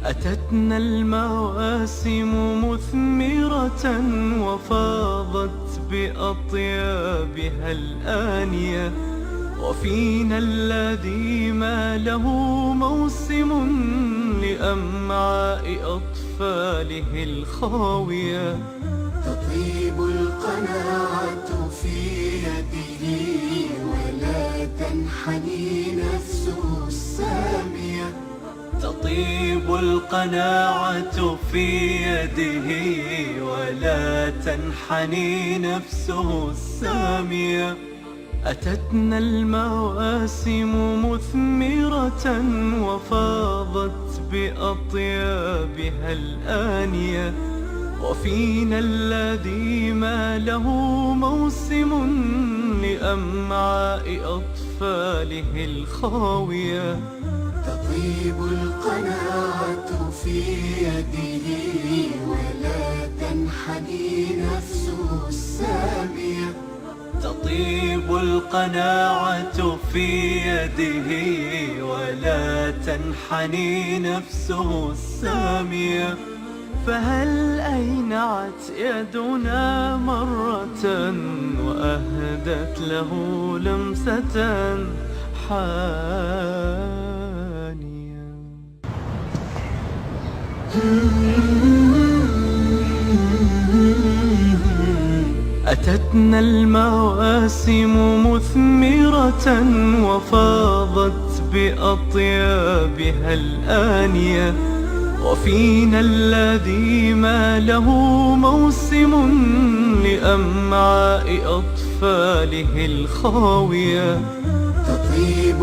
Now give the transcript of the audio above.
أتتنا المواسم مثمرة وفاضت بأطيابها الآنية، وفينا الذي ما له موسم لأمعاء أطفاله الخاوية. تطيب القناعة في يده ولا تنحني نفسه السامية. تطيب القناعة في يده ولا تنحني نفسه السامية. أتتنا المواسم مثمرة وفاضت بأطيابها الآنية، وفينا الذي ما له موسم لأمعاء أطفاله الخاوية. تطيب القناعة في يده ولا تنحني نفسه السامية. تطيب القناعة في يده ولا تنحني نفسه السامية. فهل أينعت يدنا مرة وأهدت له لمسة حانية؟ أتتنا المواسم مثمرة وفاضت بأطيابها الآنية، وفينا الذي ما له موسم لأمعاء أطفاله الخاوية. تطيب